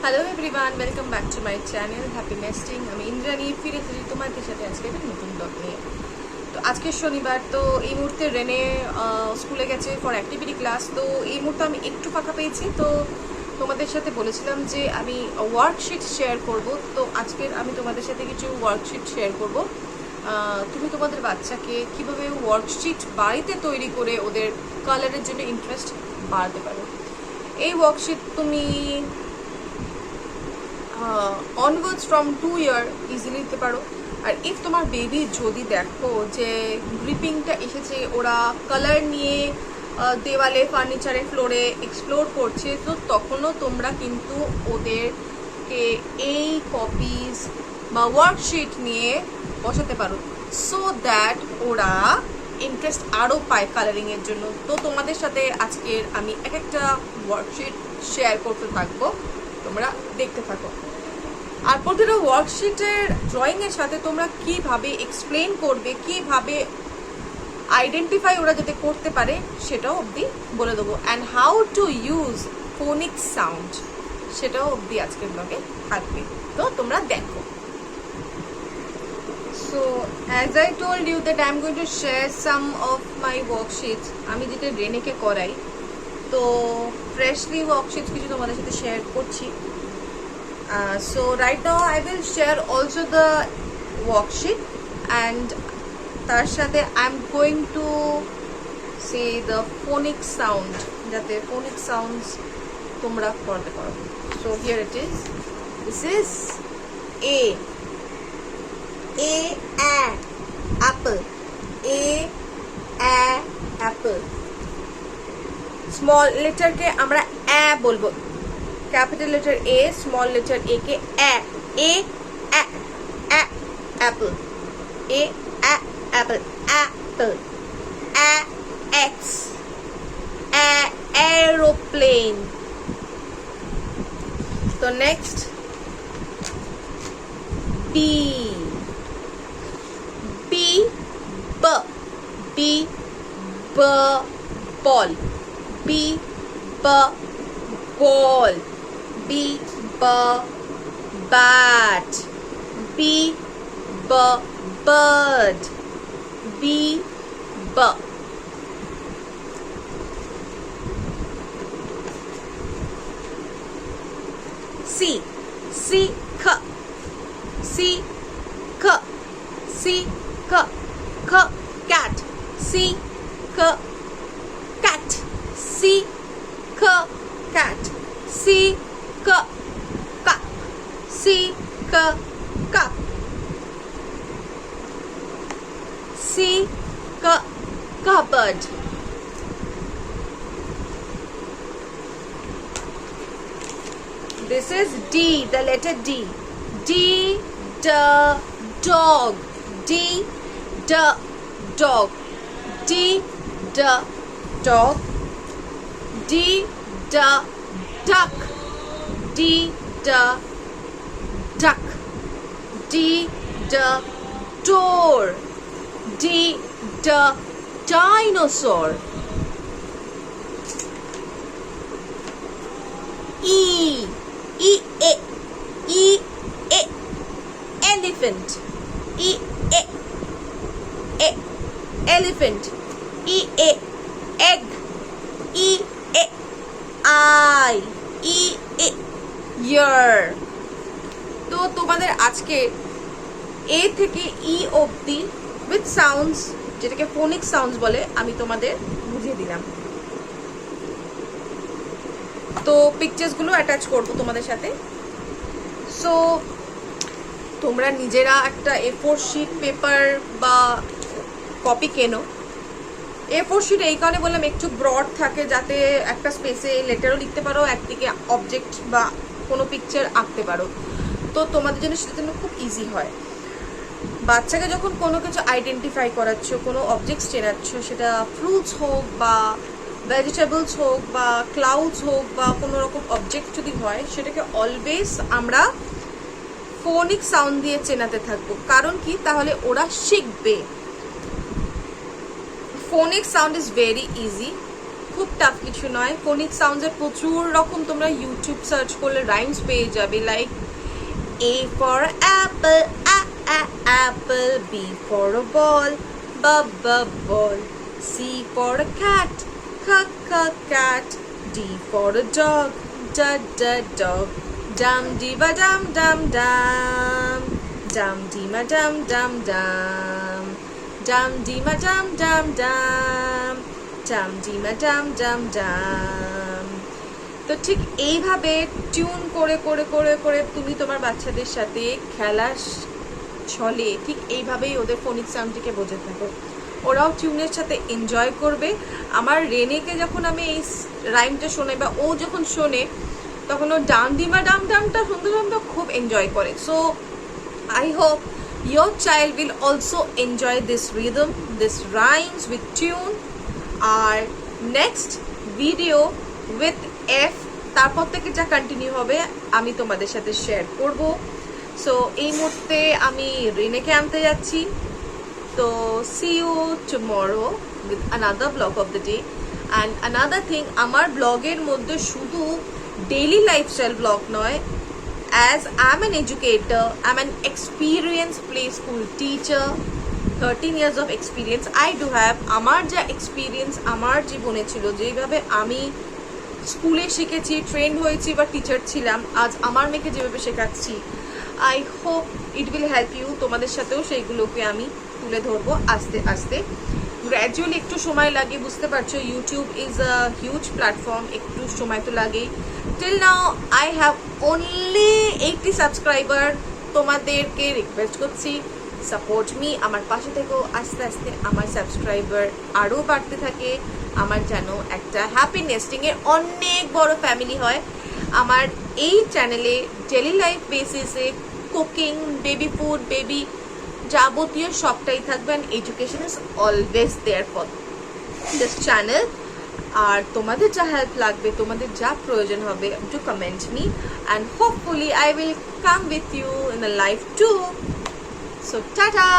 Hello everyone, welcome back to my channel happy nesting. আমি ইন্দ্রাণী ফিরে এসেছি তোমাদের সাথে আজকে একটা নতুন ব্লগ নিয়ে। তো আজকে শনিবার, তো এই মুহূর্তে রেনে স্কুলে গেছে ফর অ্যাক্টিভিটি ক্লাস। তো এই মুহূর্তে আমি একটু ফাঁকা পেয়েছি, তো তোমাদের সাথে বলেছিলাম যে আমি ওয়ার্কশিট শেয়ার করব। তো আজকের আমি তোমাদের সাথে কিছু ওয়ার্কশিট শেয়ার করব। তুমি তোমাদের বাচ্চাকে কিভাবে ওয়ার্কশিট বাড়িতে তৈরি করে ওদের কালারের জন্য ইন্টারেস্ট বাড়াতে পারো। এই ওয়ার্কশিট তুমি অনওয়ার্ডস ফ্রম 2 ইয়ার ইজিলি নিতে পারো। আর ইফ তোমার বেবি যদি দেখো যে গ্রিপিংটা এসেছে, ওরা কালার নিয়ে দেওয়ালে, ফার্নিচারে, ফ্লোরে এক্সপ্লোর করছে, তো তখনও তোমরা কিন্তু ওদেরকে এই কপিজ বা ওয়ার্কশিট নিয়ে বসাতে পারো, সো দ্যাট ওরা ইন্টারেস্ট আরও পায় কালারিংয়ের জন্য। তো তোমাদের সাথে আজকের আমি এক একটা ওয়ার্কশিট শেয়ার করতে থাকবো, তোমরা দেখতে থাকো। আর প্রতিটা ওয়ার্কশিটের ড্রয়িংয়ের সাথে তোমরা কিভাবে এক্সপ্লেন করবে, কিভাবে আইডেন্টিফাই ওরা যাতে করতে পারে সেটাও অবধি বলে দেবো। And how to use phonic sound সেটাও অবধি আজকের ব্লগে থাকবে, তো তোমরা দেখো। So as I told you that I am going to share some of my worksheets. আমি যেটা রেনেকে করাই, তো ফ্রেশলি ওয়ার্কশিটস কিছু তোমাদের সাথে শেয়ার করছি। So right now I will share also the worksheet, and তার সাথে I'm going to say the phonic sound, যাতে phonic sounds তোমরা করতে পারো। So here it is. This is A apple. A apple. Small letter কে আমরা a বলবো, capital letter A, small letter A के a apple, apple, apple, x aeroplane. So next B ball, B ball, B bat, B bird, B C cat, C cat, cat, C cat, C cat, C cup, C cup, C cupboard. This is D, the letter D. D dog, D dog, D dog, D duck, D duck, D door, D dinosaur. E elephant, E elephant, E egg, E eye, E ear. তো তোমাদের আজকে এ থেকে ই অবধি with sounds, যেটাকে ফোনিক sounds বলে, আমি তোমাদের বুঝিয়ে দিলাম। তো পিকচার্সগুলো অ্যাটাচ করবো তোমাদের সাথে। সো তোমরা নিজেরা একটা A4 শিট পেপার বা কপি কেনো। A4 শিট এই কারণে বললাম, একটু ব্রড থাকে, যাতে একটা স্পেসে লেটারও লিখতে পারো, একদিকে অবজেক্ট বা কোনো পিকচার আঁকতে পারো, তো তোমাদের জন্য সেটার জন্য খুব ইজি হয়। বাচ্চাকে যখন কোনো কিছু আইডেন্টিফাই করাচ্ছ, কোনো অবজেক্টস চেনাচ্ছ, সেটা ফ্রুটস হোক বা ভেজিটেবলস হোক বা ক্লাউডস হোক বা কোনো রকম অবজেক্ট যদি হয়, সেটাকে অলওয়েজ আমরা ফোনিক সাউন্ড দিয়ে চেনাতে থাকবো। কারণ কি, তাহলে ওরা শিখবে। ফোনিক সাউন্ড ইজ ভেরি ইজি, খুব টাফ কিছু নয়। ফোনিক সাউন্ডসের প্রচুর রকম তোমরা ইউটিউব সার্চ করলে রাইমস পেয়ে যাবে, like A for apple, apple. B for a ball, ball. C for a cat, cat. D for a dog, dog. Dum diva dum dum dum. Dum dima dum dum dum. Dum dima dum dum dum. Dum dima dum dum dum. তো ঠিক এইভাবে tune করে করে করে করে তুমি তোমার বাচ্চাদের সাথে খেলা ছলে ঠিক এইভাবেই ওদের ফোনিক সাউন্ডটিকে বোঝে থাকো, ওরাও টিউনের সাথে এনজয় করবে। আমার রেনেকে যখন আমি এই রাইমটা শোনাই বা ও যখন শোনে তখন ও ডাম ডিমা ডাম ডামটা শুনতে শুনতে খুব এনজয় করে। So I hope your child will also enjoy this rhythm, this rhymes with tune. Our next video with F তারপর থেকে যা কন্টিনিউ হবে আমি তোমাদের সাথে শেয়ার করব। সো এই মুহূর্তে আমি রিনেকে আনতে যাচ্ছি। তো see you tomorrow with another vlog of the day. And another thing, আমার ব্লগের মধ্যে শুধু ডেইলি লাইফস্টাইল ব্লগ নয়, as I'm an educator, I'm an experienced play school teacher, 13 years of experience I do have. আমার যা experience আমার জীবনে ছিল, যেভাবে আমি স্কুলে শিখেছি, ট্রেন্ড হয়েছি বা টিচার ছিলাম, আজ আমার মেয়েকে যেভাবে শেখাচ্ছি, I hope it will help you. তোমাদের সাথেও সেইগুলোকে আমি তুলে ধরবো আস্তে আস্তে, গ্র্যাজুয়ালি। একটু সময় লাগে, বুঝতে পারছো, YouTube is a huge platform, একটু সময় তো লাগেই। Till now I have only 80 subscriber. তোমাদেরকে রিকোয়েস্ট করছি, সাপোর্ট মি, আমার পাশে থেকেও। আস্তে আস্তে আমার সাবস্ক্রাইবার আরও বাড়তে থাকে, আমার যেন একটা হ্যাপি নেস্টিংয়ের অনেক বড় ফ্যামিলি হয়। আমার এই চ্যানেলে ডেলি লাইফ বেসিসে কুকিং, বেবি ফুড, বেবি যাবতীয় সবটাই থাকবে। And education is always there for this channel. আর তোমাদের যা হেল্প লাগবে, তোমাদের যা প্রয়োজন হবে, to comment me and hopefully I will come with you in a life to. So tata.